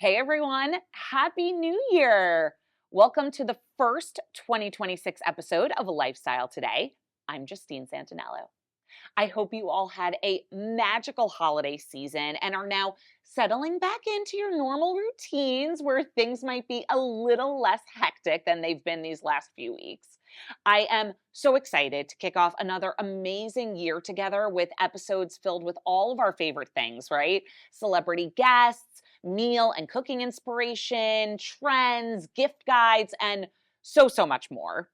Hey everyone, Happy New Year! Welcome to the first 2026 episode of Lifestyle Today. I'm Justine Santinello. I hope you all had a magical holiday season and are now settling back into your normal routines where things might be a little less hectic than they've been these last few weeks. I am so excited to kick off another amazing year together with episodes filled with all of our favorite things, right? Celebrity guests, meal and cooking inspiration, trends, gift guides, and so much more.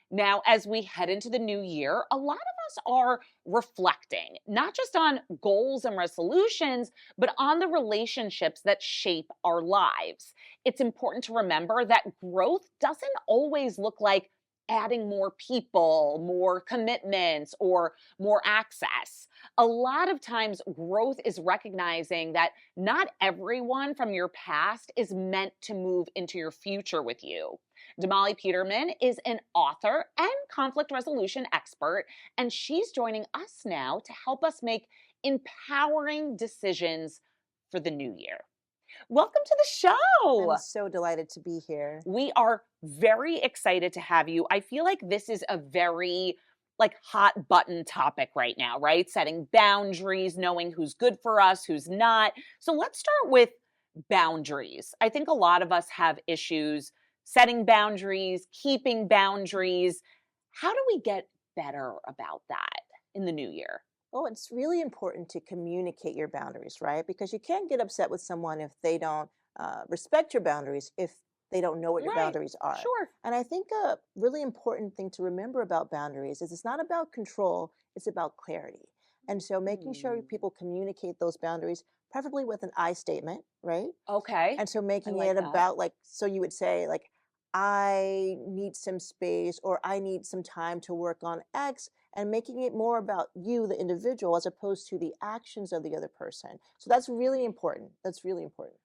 Now, as we head into the new year, a lot of us are reflecting, not just on goals and resolutions, but on the relationships that shape our lives. It's important to remember that growth doesn't always look like adding more people, more commitments, or more access. A lot of times, growth is recognizing that not everyone from your past is meant to move into your future with you. Damali Peterman is an author and conflict resolution expert, and she's joining us now to help us make empowering decisions for the new year. Welcome to the show. I'm so delighted to be here. We are very excited to have you. I feel like this is a very hot button topic right now, right? Setting boundaries, knowing who's good for us, who's not. So let's start with boundaries. I think a lot of us have issues setting boundaries, keeping boundaries. How do we get better about that in the new year? Well, it's really important to communicate your boundaries, right? Because you can't get upset with someone if they don't respect your boundaries, if they don't know what your Right. boundaries are. Sure. And I think a really important thing to remember about boundaries is it's not about control, it's about clarity. And so making sure Hmm. people communicate those boundaries, preferably with an I statement, right? Okay. And so I making like it that. about so you would say I need some space or I need some time to work on X and making it more about you, the individual, as opposed to the actions of the other person. So that's really important. That's really important.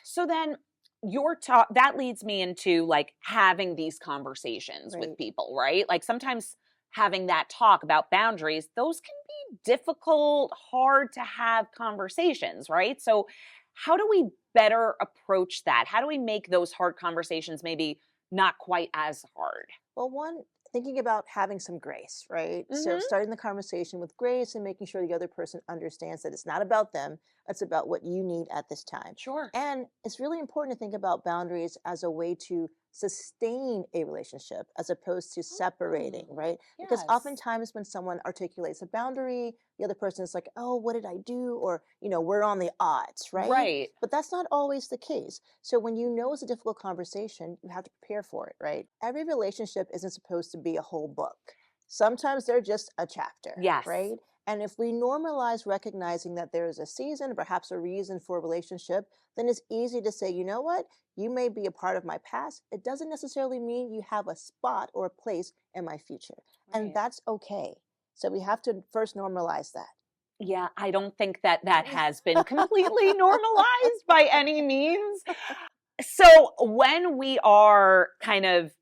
So then your talk that leads me into having these conversations with Right. people, right? Like sometimes having that talk about boundaries, those can be difficult, hard to have conversations, right? So how do we better approach that? How do we make those hard conversations maybe not quite as hard? Well, one, thinking about having some grace, right? So Mhm. starting the conversation with grace and making sure the other person understands that it's not about them, it's about what you need at this time. Sure. And it's really important to think about boundaries as a way to sustain a relationship as opposed to separating, Mm. right? Because Yes. oftentimes when someone articulates a boundary, the other person is like, oh, what did I do? Or, we're on the odds, right? Right. But that's not always the case. So when you know it's a difficult conversation, you have to prepare for it, right? Every relationship isn't supposed to be a whole book. Sometimes they're just a chapter, Yes. right? And if we normalize recognizing that there is a season, perhaps a reason for a relationship, then it's easy to say, you know what? You may be a part of my past. It doesn't necessarily mean you have a spot or a place in my future. And Right. that's okay. So we have to first normalize that. Yeah, I don't think that that has been completely normalized by any means. So, when we are kind of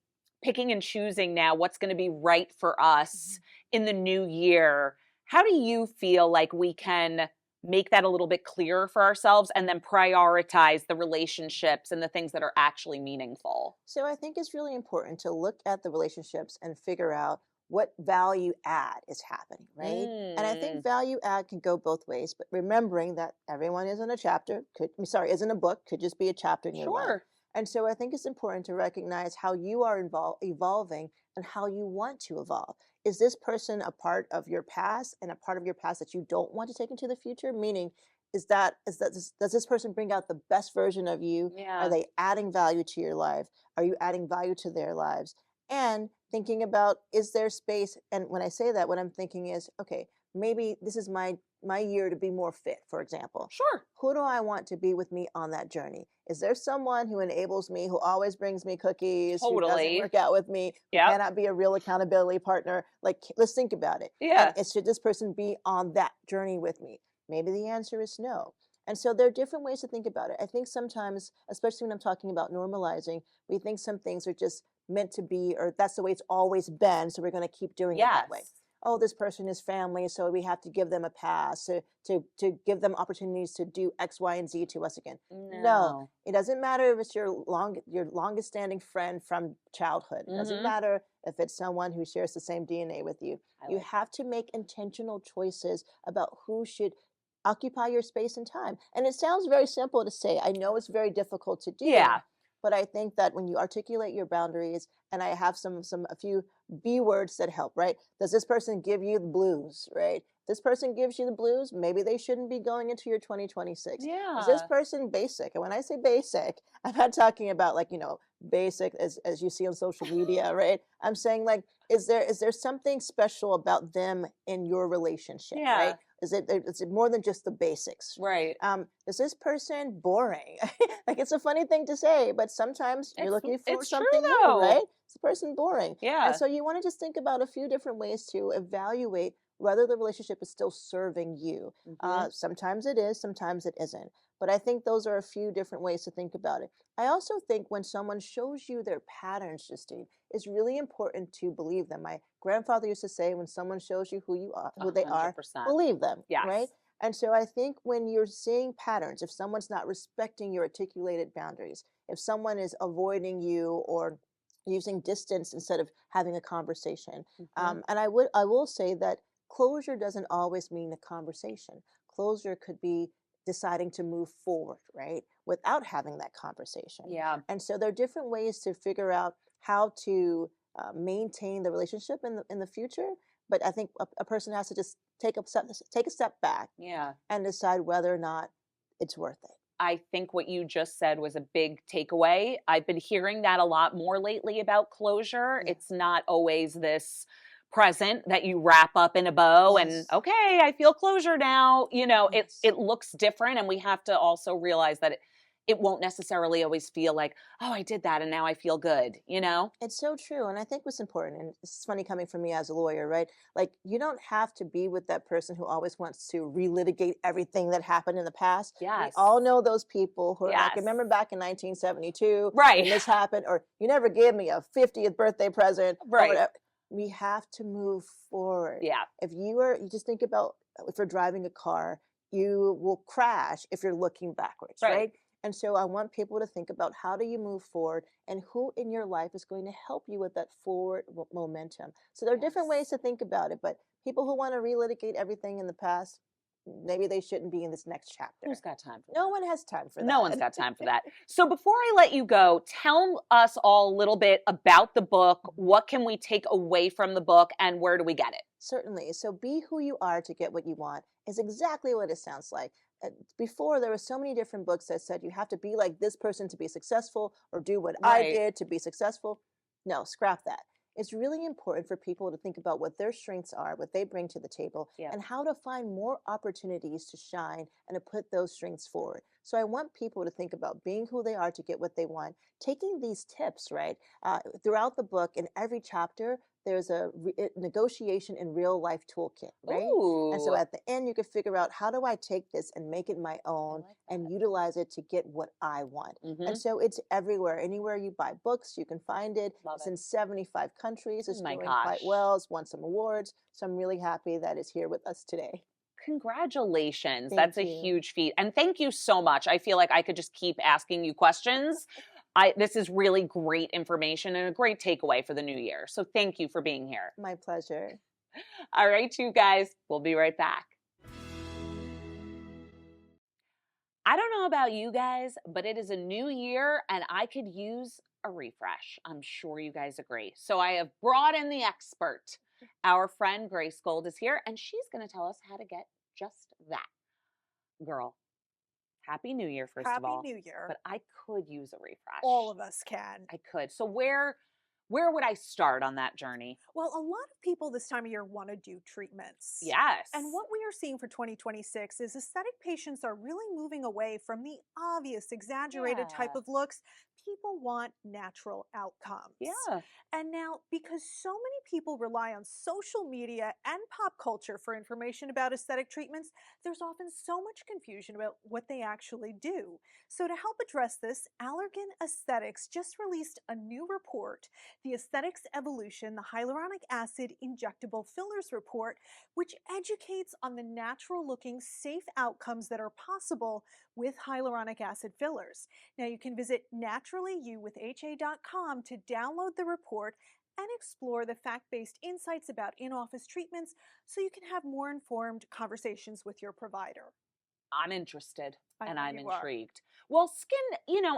picking and choosing now what's going to be right for us Mhm. in the new year, how do you feel like we can make that a little bit clearer for ourselves and then prioritize the relationships and the things that are actually meaningful? So I think it's really important to look at the relationships and figure out what value add is happening, right? And I think Mm, value add can go both ways, but remembering that everyone isn't a chapter, isn't a book, could just be a chapter in your life. sure. And so I think it's important to recognize how you are evolving and how you want to evolve. Is this person a part of your past and a part of your past that you don't want to take into the future? Meaning, does this person bring out the best version of you? Are Yeah. they adding value to your life? Are you adding value to their lives? And thinking about, is there space? And when I say that, what I'm thinking is, okay, maybe this is my year to be more fit, for example. Sure. Who do I want to be with me on that journey? Is there someone who enables me, who always brings me cookies, who doesn't Totally. work out with me, who Yep. cannot be a real accountability partner? Like, let's think about it. And Yeah. should this person be on that journey with me? Maybe the answer is no. And so there are different ways to think about it. I think sometimes, especially when I'm talking about normalizing, we think some things are just meant to be, or that's the way it's always been, so we're going to keep doing it that way. Yes. oh, this person is family, so we have to give them a pass to give them opportunities to do X, Y, and Z to us again. No, No. it doesn't matter if it's your longest standing friend from childhood. It doesn't Mhm. matter if it's someone who shares the same DNA with you. I You like that. have to make intentional choices about who should occupy your space and time. And it sounds very simple to say. I know it's very difficult to do, Yeah. but I think that when you articulate your boundaries, and I have a few B words that help, right? Does this person give you the blues, right? This person gives you the blues, maybe they shouldn't be going into your 2026. Is this Yeah. person basic? And when I say basic, I'm not talking about like, basic as you see on social media, right? I'm saying like, is there something special about them in your relationship, right? Yeah. Is it more than just the basics? Right. Is this person boring? Like it's a funny thing to say, but sometimes you're looking for It's true something new, though. right? Is the person boring? And Yeah. so you want to just think about a few different ways to evaluate whether the relationship is still serving you. Mhm. Sometimes it is, sometimes it isn't. But I think those are a few different ways to think about it. I also think when someone shows you their patterns, Justine, it's really important to believe them. My grandfather used to say, when someone shows you who they are, 100%. believe them, right? Yes. And so I think when you're seeing patterns, if someone's not respecting your articulated boundaries, if someone is avoiding you or using distance instead of having a conversation, Mhm. and I will say that closure doesn't always mean a conversation. Closure could be deciding to move forward, right, without having that conversation. Yeah. And so there are different ways to figure out how to maintain the relationship in the future. But I think a person has to just take a step back Yeah. and decide whether or not it's worth it. I think what you just said was a big takeaway. I've been hearing that a lot more lately about closure. Yeah. It's not always this present that you wrap up in a bow and Yes. okay, I feel closure now. It Yes. it looks different and we have to also realize that it won't necessarily always feel like, "Oh, I did that and now I feel good." It's so true. And I think what's important, and it's funny coming from me as a lawyer, right? Like, you don't have to be with that person who always wants to relitigate everything that happened in the past. We Yes. all know those people who are like, Yes. remember back in 1972 Right. when this happened, or you never gave me a 50th birthday present, or Right. whatever. We have to move forward. Yeah. You just think about if you're driving a car, you will crash if you're looking backwards, Right. right? And so I want people to think about how do you move forward and who in your life is going to help you with that forward momentum. So there are different ways Yes. to think about it, but people who want to relitigate everything in the past, maybe they shouldn't be in this next Who's chapter. got time for No that? one has time for No one's that. got time for that. So before I let you go, tell us all a little bit about the book. Mhm. What can we take away from the book and where do we get it? Certainly. So be who you are to get what you want is exactly what it sounds like. Before, there were so many different books that said you have to be like this person to be successful or do what I Right. did to be successful. No, scrap that. It's really important for people to think about what their strengths are, what they bring to the table, Yeah. and how to find more opportunities to shine and to put those strengths forward. So I want people to think about being who they are to get what they want, taking these tips, right? Throughout the book, in every chapter, there's a negotiation in real life toolkit, right? And so Ooh, at the end, you can figure out how do I take this and make it my I own like and that. utilize it to get what I want. And Hmm. so it's everywhere. Anywhere you buy books, you can find it. Love It's it. in 75 countries. Oh It's my doing quite gosh. well. It's won some awards. So I'm really happy that it's here with us today. Congratulations. That's Thank a you. huge feat. And thank you so much. I feel like I could just keep asking you questions. This is really great information and a great takeaway for the new year. So thank you for being here. My pleasure. All right, you guys, we'll be right back. I don't know about you guys, but it is a new year and I could use a refresh. I'm sure you guys agree. So I have brought in the expert. Our friend Grace Gold is here and she's going to tell us how to get just that. Girl, Happy New Year, first of Happy all. New Year. But I could use a refresh. All of us can. I could. So where would I start on that journey? Well, a lot of people this time of year want to do treatments. Yes. And what we are seeing for 2026 is aesthetic patients are really moving away from the obvious, exaggerated type Yeah. of looks. People want natural outcomes. Yeah. And now, because so many people rely on social media and pop culture for information about aesthetic treatments, there's often so much confusion about what they actually do. So, to help address this, Allergan Aesthetics just released a new report the Aesthetics Evolution, the Hyaluronic Acid Injectable Fillers Report, which educates on the natural looking, safe outcomes that are possible with hyaluronic acid fillers. Now, you can visit naturallyyouwithha.com to download the report and explore the fact-based insights about in-office treatments so you can have more informed conversations with your provider. I'm interested I and know I'm you are. intrigued. Well, skin,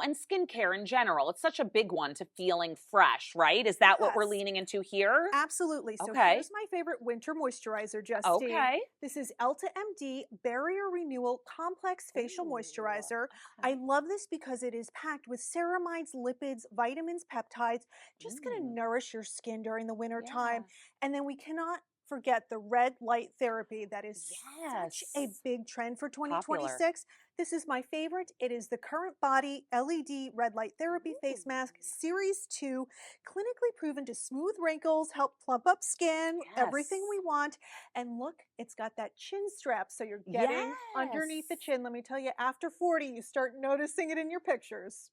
and skincare in general, it's such a big one to feeling fresh, right? Is that what we're Yes. leaning into here? Absolutely. So Okay. here's my favorite winter moisturizer, Justine. Okay. This is Elta MD Barrier Renewal Complex Facial Ooh, Moisturizer. okay. I love this because it is packed with ceramides, lipids, vitamins, peptides, just going to nourish your skin during the winter time. And then we cannot forget the red light therapy that is such a Yes. big trend for Popular. 2026. This is my favorite. It is the Current Body LED Red Light Therapy Face Mask Series 2, clinically proven to smooth wrinkles, help plump up skin, everything we Yes. want. And look, it's got that chin strap, so you're getting underneath the Yes. chin. Let me tell you, after 40, you start noticing it in your pictures.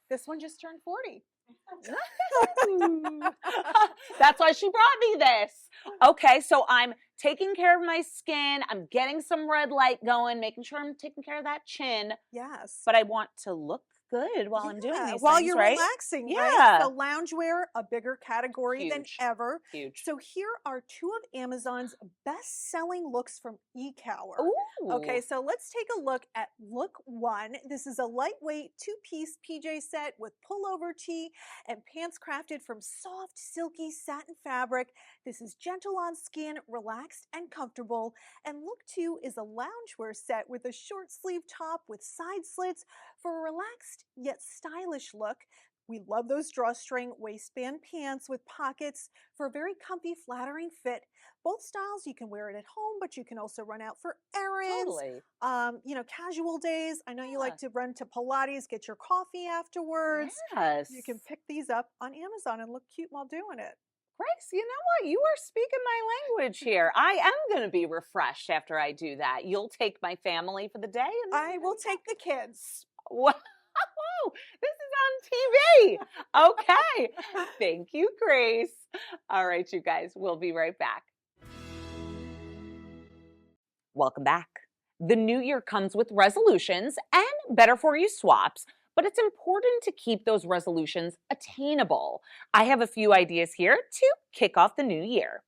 This one just turned 40. That's why she brought me this. Okay, so I'm taking care of my skin. I'm getting some red light going, making sure I'm taking care of that chin. Yes. But I want to look good while I'm doing these while things, you're right? relaxing, Yeah. right? So loungewear, a bigger category than Huge. ever. Huge. So here are two of Amazon's best-selling looks from eCower. Ooh. Okay, so let's take a look at look one. This is a lightweight two-piece PJ set with pullover tee and pants crafted from soft, silky satin fabric. This is gentle on skin, relaxed and comfortable. And look two is a loungewear set with a short sleeve top with side slits for a relaxed yet stylish look. We love those drawstring waistband pants with pockets for a very comfy, flattering fit. Both styles, you can wear it at home, but you can also run out for errands. Totally. Casual days. I know you like to run to Pilates, get your coffee afterwards. Yes. You can pick these up on Amazon and look cute while doing it. Grace, you know what? You are speaking my language here. I am going to be refreshed after I do that. You'll take my family for the day? And I will take the kids. Wow, this is on TV. Okay. Thank you, Grace. All right, you guys, we'll be right back. Welcome back. The new year comes with resolutions and better for you swaps, but it's important to keep those resolutions attainable. I have a few ideas here to kick off the new year.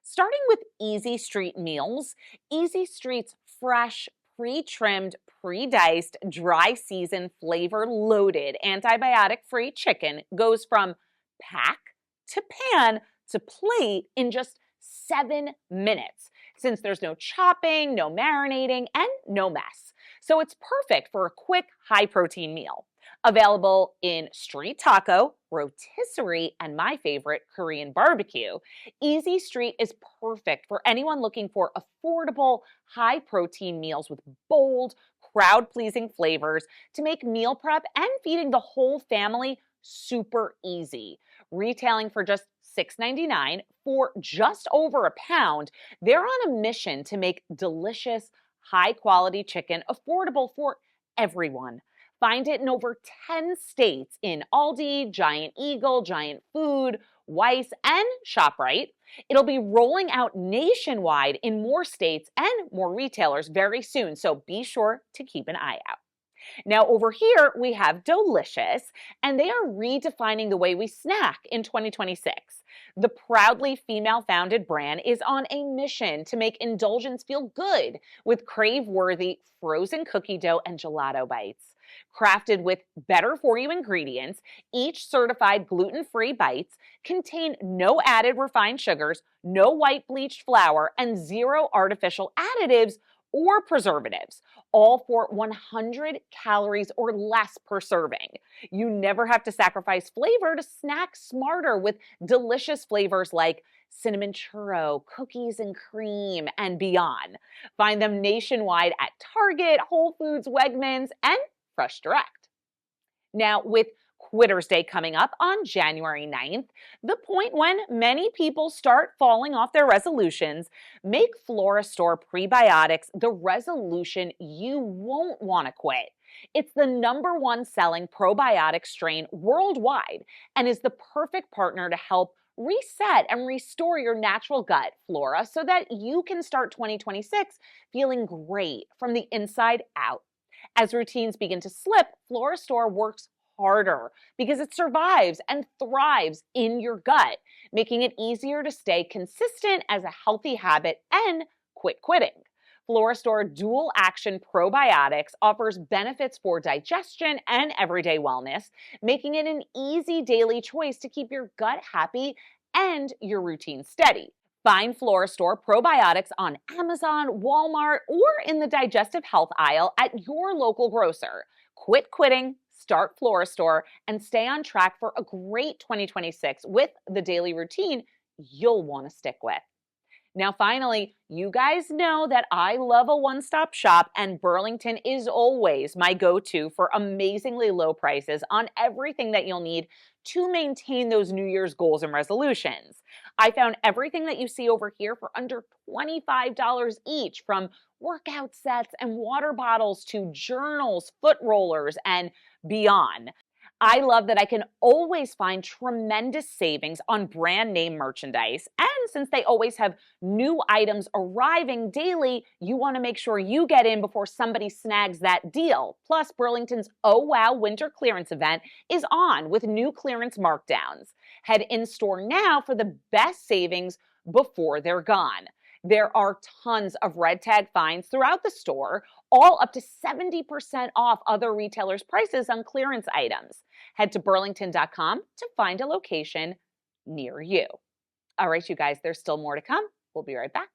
Starting with Easy Street meals, Easy Street's fresh, pre-trimmed, pre-diced, dry season, flavor-loaded, antibiotic-free chicken goes from pack to pan to plate in just 7 minutes, since there's no chopping, no marinating, and no mess. So it's perfect for a quick, high-protein meal. Available in street taco, rotisserie, and my favorite, Korean barbecue, Easy Street is perfect for anyone looking for affordable, high-protein meals with bold, crowd-pleasing flavors to make meal prep and feeding the whole family super easy. Retailing for just $6.99 for just over a pound, they're on a mission to make delicious, high-quality chicken affordable for everyone. Find it in over 10 states in Aldi, Giant Eagle, Giant Food, Weis, and ShopRite. It'll be rolling out nationwide in more states and more retailers very soon, so be sure to keep an eye out. Now over here, we have Delicious, and they are redefining the way we snack in 2026. The proudly female-founded brand is on a mission to make indulgence feel good with crave-worthy frozen cookie dough and gelato bites. Crafted with better-for-you ingredients, each certified gluten-free bites contain no added refined sugars, no white bleached flour, and 0 artificial additives or preservatives, all for 100 calories or less per serving. You never have to sacrifice flavor to snack smarter with delicious flavors like cinnamon churro, cookies and cream, and beyond. Find them nationwide at Target, Whole Foods, Wegmans, and Fresh Direct. Now, with Quitter's Day coming up on January 9th, the point when many people start falling off their resolutions. Make Floristore prebiotics the resolution you won't want to quit. It's the #1 selling probiotic strain worldwide and is the perfect partner to help reset and restore your natural gut flora so that you can start 2026 feeling great from the inside out. As routines begin to slip, Floristore works harder because it survives and thrives in your gut, making it easier to stay consistent as a healthy habit and quit quitting. Floristore Dual Action Probiotics offers benefits for digestion and everyday wellness, making it an easy daily choice to keep your gut happy and your routine steady. Find Floristore probiotics on Amazon, Walmart, or in the digestive health aisle at your local grocer. Quit quitting, start Floristore, and stay on track for a great 2026 with the daily routine you'll want to stick with. Now, finally, you guys know that I love a one-stop shop, and Burlington is always my go-to for amazingly low prices on everything that you'll need to maintain those New Year's goals and resolutions. I found everything that you see over here for under $25 each, from workout sets and water bottles to journals, foot rollers, and beyond. I love that I can always find tremendous savings on brand name merchandise. And since they always have new items arriving daily, you want to make sure you get in before somebody snags that deal. Plus, Burlington's Oh Wow Winter Clearance event is on with new clearance markdowns. Head in store now for the best savings before they're gone. There are tons of red tag finds throughout the store, all up to 70% off other retailers' prices on clearance items. Head to burlington.com to find a location near you. All right, you guys, there's still more to come. We'll be right back.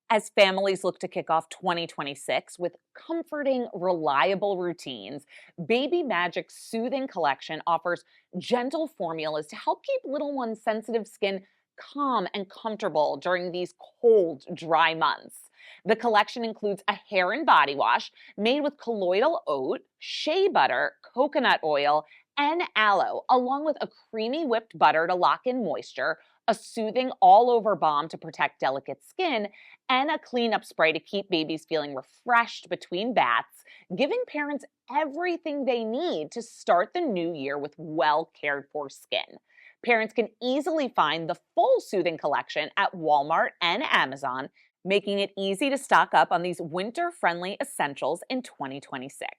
As families look to kick off 2026 with comforting, reliable routines, Baby Magic's Soothing Collection offers gentle formulas to help keep little one's sensitive skin calm and comfortable during these cold, dry months. The collection includes a hair and body wash made with colloidal oat, shea butter, coconut oil, and aloe, along with a creamy whipped butter to lock in moisture, a soothing all-over balm to protect delicate skin, and a cleanup spray to keep babies feeling refreshed between baths, giving parents everything they need to start the new year with well-cared-for skin. Parents can easily find the full Soothing Collection at Walmart and Amazon, making it easy to stock up on these winter-friendly essentials in 2026.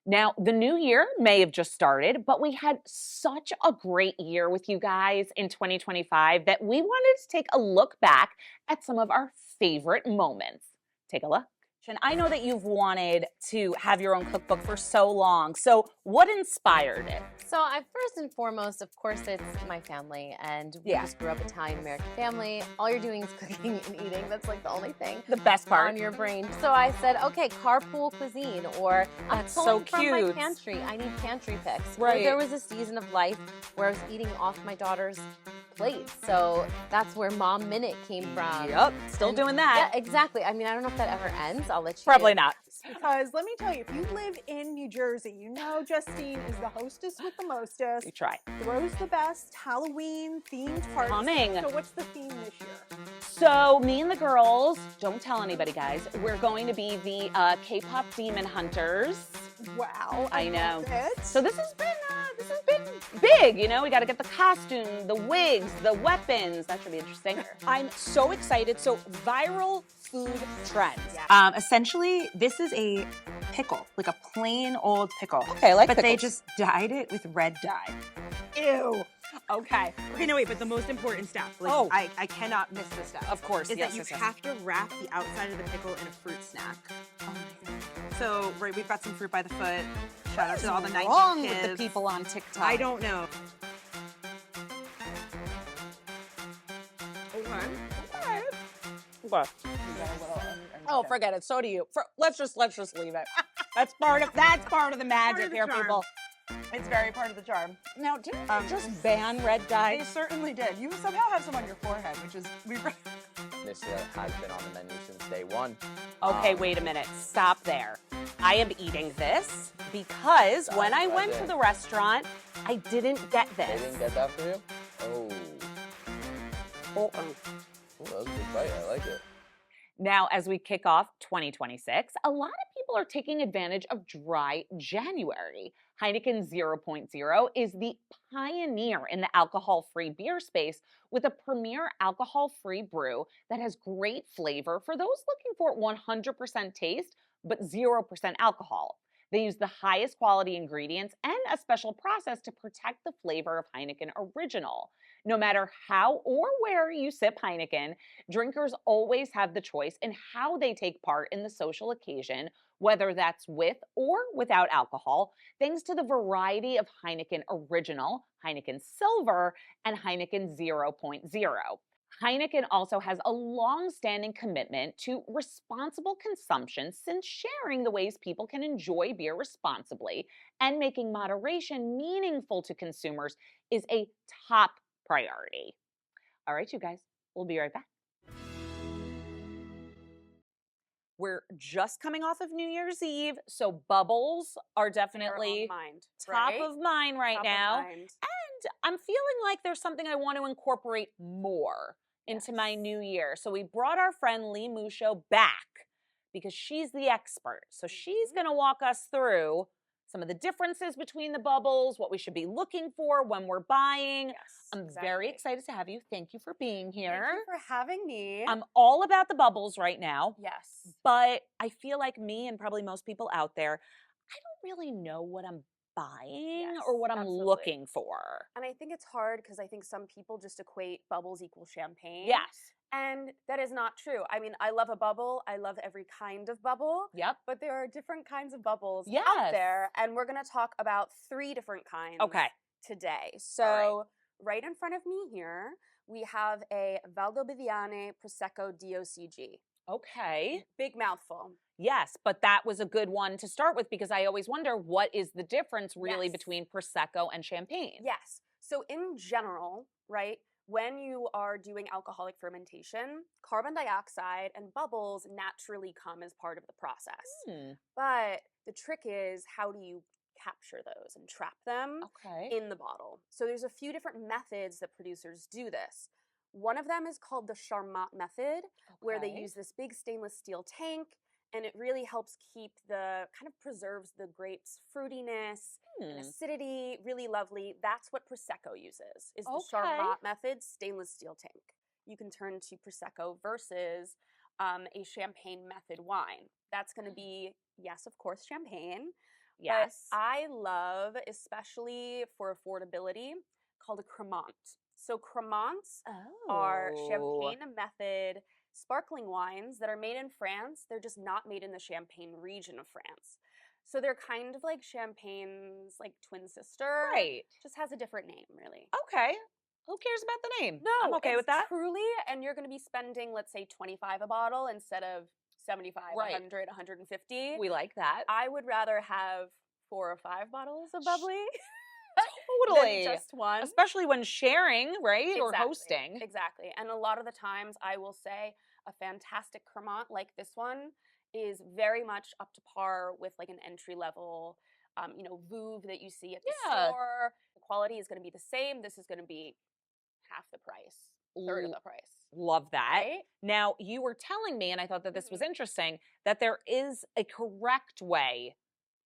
Now, the new year may have just started, but we had such a great year with you guys in 2025 that we wanted to take a look back at some of our favorite moments. Take a look. And I know that you've wanted to have your own cookbook for so long. So what inspired it? So I first and foremost, of course, it's my family, and we just grew up Italian-American family. All you're doing is cooking and eating. That's like the only thing. The best part. On your brain. So I said, okay, carpool cuisine, or I'm pulling from my pantry. I need pantry picks. Right. Or there was a season of life where I was eating off my daughter's plate. So that's where Mom Minute came from. Yep, still doing that. Yeah, exactly. I mean, I don't know if that ever ends. I'll let you Probably not. Because let me tell you, if you live in New Jersey, you know Justine is the hostess with the mostest. We try. Throws the best Halloween themed parties. Coming. So what's the theme this year? So me and the girls, don't tell anybody, guys, we're going to be the K-pop Demon Hunters. Wow, I know. love it. So this has been big, you know, we got to get the costume, the wigs, the weapons. That should be interesting. I'm so excited. So viral food trends. Yeah. Essentially, this is a pickle, like a plain old pickle. Okay, I like But they pickles. just dyed it with red dye. Ew. Okay. Okay, no, wait, but the most important step, like, I cannot miss this step. Of course, is yes, that you yes, yes. have to wrap the outside of the pickle in a fruit snack. Oh my God. So, right, we've got some fruit by the foot. Shout out to all the 90s wrong kids. with the people on TikTok? I don't know. Oh, forget it. So do you. Let's just leave it. That's part of the magic of the here, charm. people. It's very part of the charm. Now, didn't they just ban red dye? They certainly did. You somehow have some on your forehead, which is This has been on the menu since day one. Okay, wait a minute. Stop there. I am eating this. because when I Right went to there. the restaurant, I didn't get They this. didn't get that for you? Oh. Oh, Ooh, that was a good bite. I like it. Now, as we kick off 2026, a lot of people are taking advantage of Dry January. Heineken 0.0 is the pioneer in the alcohol-free beer space with a premier alcohol-free brew that has great flavor for those looking for 100% taste but 0% alcohol. They use the highest quality ingredients and a special process to protect the flavor of Heineken Original. No matter how or where you sip Heineken, drinkers always have the choice in how they take part in the social occasion, whether that's with or without alcohol, thanks to the variety of Heineken Original, Heineken Silver, and Heineken 0.0. Heineken also has a long-standing commitment to responsible consumption since sharing the ways people can enjoy beer responsibly and making moderation meaningful to consumers is a top priority. All right, you guys, we'll be right back. We're just coming off of New Year's Eve, so bubbles are definitely mind, top right? of mind right Top of now. mind. And I'm feeling like there's something I want to incorporate more into my new year. So we brought our friend Lee Musho back because she's the expert. So she's going to walk us through some of the differences between the bubbles, what we should be looking for when we're buying. Yes, I'm very excited to have you. Thank you for being here. Thank you for having me. I'm all about the bubbles right now. Yes. But I feel like me and probably most people out there, I don't really know what I'm buying or what I'm absolutely. looking for. And I think it's hard because I think some people just equate bubbles equal champagne. Yes. And that is not true. I mean, I love a bubble. I love every kind of bubble. Yep. But there are different kinds of bubbles Yes. out there. And we're going to talk about 3 different kinds today. So right in front of me here, we have a Valdobbiadene Prosecco DOCG. Okay. Big mouthful. Yes, but that was a good one to start with because I always wonder what is the difference really Yes. between Prosecco and champagne? Yes. So in general, right, when you are doing alcoholic fermentation, carbon dioxide and bubbles naturally come as part of the process. But the trick is, how do you capture those and trap them in the bottle? So there's a few different methods that producers do this. One of them is called the Charmat method, where they use this big stainless steel tank, and it really helps keep kind of preserves the grapes' fruitiness and acidity, really lovely. That's what Prosecco uses, is the Charmat method stainless steel tank. You can turn to Prosecco versus a champagne method wine. That's going to be, yes, of course, champagne. Yes. But I love, especially for affordability, called a Cremant. So Cremants are champagne method sparkling wines that are made in France. They're just not made in the Champagne region of France. So they're kind of like Champagne's like twin sister. Right. Just has a different name, really. Okay. Who cares about the name? No, I'm okay with that. Truly, and you're going to be spending, let's say, $25 a bottle instead of 75, Right. 100, 150. We like that. I would rather have 4 or 5 bottles of bubbly. Totally. Than just one. Especially when sharing, right? Or Exactly, hosting. Exactly. And a lot of the times I will say a fantastic Cremant like this one is very much up to par with like an entry level, Vouv that you see at the store. The quality is going to be the same. This is going to be half the price, third of the price. Love that. Right? Now, you were telling me, and I thought that this was interesting, that there is a correct way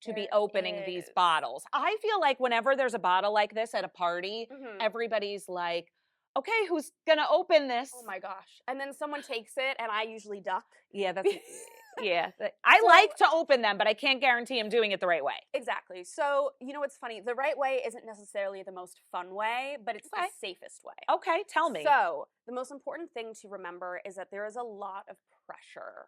to be opening these bottles. I feel like whenever there's a bottle like this at a party, everybody's like, okay, who's gonna open this? Oh my gosh. And then someone takes it and I usually duck. Yeah, that's I like to open them, but I can't guarantee I'm doing it the right way. Exactly. So, what's funny? The right way isn't necessarily the most fun way, but it's the safest way. Okay, tell me. So, the most important thing to remember is that there is a lot of pressure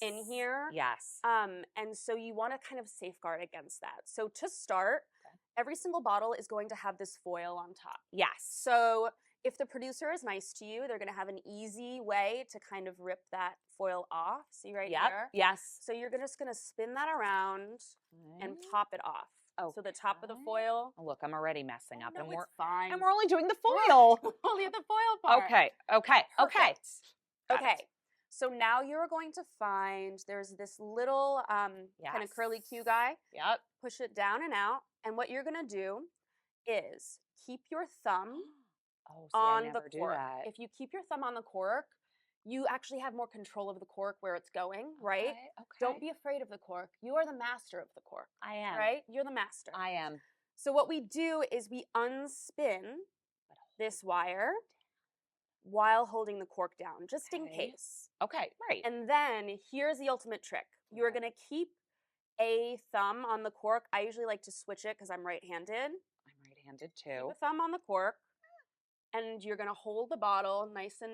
in here. Yes. And so you want to kind of safeguard against that. So to start, every single bottle is going to have this foil on top. Yes. So if the producer is nice to you, they're going to have an easy way to kind of rip that foil off. See right here? Yes. So you're just going to spin that around and pop it off. Oh, so the top of the foil. Oh, look, I'm already messing up. No, And it's fine. And we're only doing the foil. Only at the foil part. Okay. Okay. So now you're going to find there's this little kind of curly Q guy. Yep. Push it down and out. And what you're going to do is keep your thumb on the cork. If you keep your thumb on the cork, you actually have more control of the cork where it's going, right? Okay. Don't be afraid of the cork. You are the master of the cork. I am. Right? You're the master. I am. So what we do is we unspin this wire while holding the cork down, just in case. Okay, right. And then here's the ultimate trick. You're going to keep a thumb on the cork. I usually like to switch it because I'm right-handed. I'm right-handed too. Keep a thumb on the cork, and you're going to hold the bottle nice and,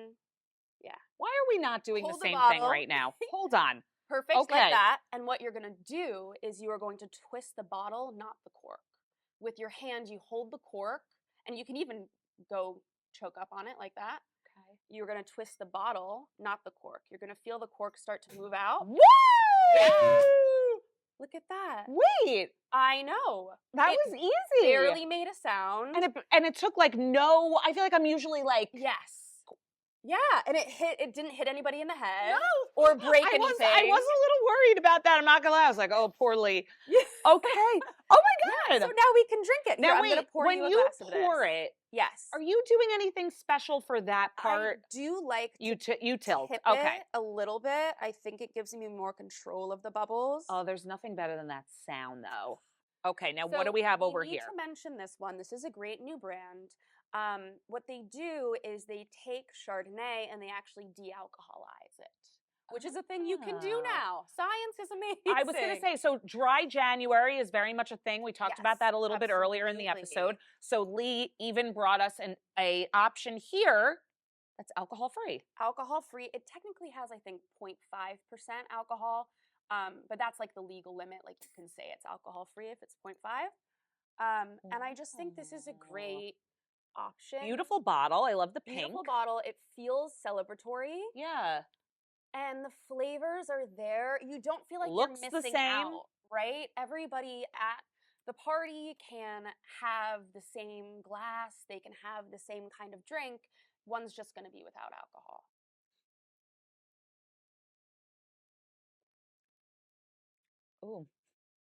Why are we not doing Hold the the same thing bottle. right now? Hold on. perfect Okay. like that. And what you're going to do is you are going to twist the bottle, not the cork. With your hand, you hold the cork, and you can even go choke up on it like that. Okay. You're going to twist the bottle, not the cork. You're going to feel the cork start to move out. Woo! Yeah. Look at that. Wait, I know. that It was easy. barely made a sound. And it took like no. I feel like I'm usually like Yes. Yeah, and it didn't hit anybody in the head no or break I was anything. a little worried about that. I'm not gonna lie. I was like, oh, poor Lee. Yeah. Okay. Oh my So god. now we can drink it. Here, Now I'm wait, gonna pour when you a you glass of pour this. it, Yes. are you doing anything special for that part? I do like You to you tilt. tip Okay. it a little bit. I think it gives me more control of the bubbles. Oh, there's nothing better than that sound though. Okay, now what So do we have over need here? to mention this one. This is a great new brand. What they do is they take Chardonnay and they actually de-alcoholize it, which is a thing you can do Oh. now. Science is amazing. I was going to say, so dry January is very much a thing. We talked about Yes, that a little bit earlier in the episode. So Lee even brought us a option here that's alcohol free. Alcohol free. It technically has, I think, 0.5% alcohol, but that's like the legal limit. Like you can say it's alcohol free if it's 0.5. And I just think this is a great option. Beautiful bottle. I love the pink. Beautiful bottle. It feels celebratory. Yeah. And the flavors are there. You don't feel like Looks you're the missing same. out, right? Everybody at the party can have the same glass. They can have the same kind of drink. One's just going to be without alcohol. Ooh.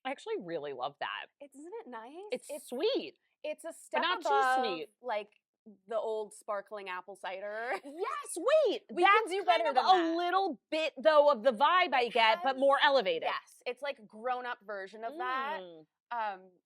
I actually really love that. Isn't it nice? It's sweet. It's a step not too above, sweet. like the old sparkling apple cider. Yes, wait. We can that's do kind better of than a that. little bit though of the vibe I get, but has- more elevated. Yes, it's like a grown-up version of that. Mm.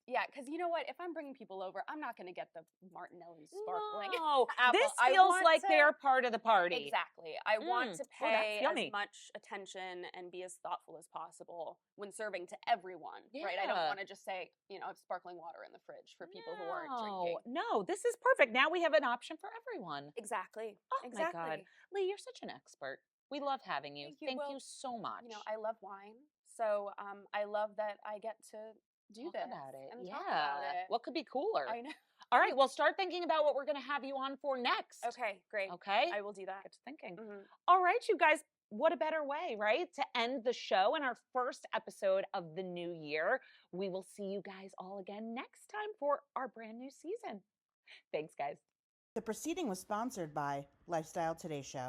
Yeah, because you know what? If I'm bringing people over, I'm not going to get the Martinelli sparkling. No, apple. this I feels want like to- they're part of the party. Exactly. I want to Oh, that's pay yummy. as much attention and be as thoughtful as possible when serving to everyone, right? I don't Yeah. want to just say, I have sparkling water in the fridge for people who aren't drinking. No, this is perfect. Now we have an option for everyone. Exactly. Oh exactly. my God. Lee, you're such an expert. We love having you. Thank you. Thank Well, you so much. I love wine, so I love that I get to do Talk this about it. and Yeah. talk about it. What could be cooler? I know. All right, well, start thinking about what we're going to have you on for next. Okay, great. Okay? I will do that. Get to thinking. Mhm. All right, you guys, what a better way, right? To end the show in our first episode of the new year. We will see you guys all again next time for our brand new season. Thanks, guys. The proceeding was sponsored by Lifestyle Today Show.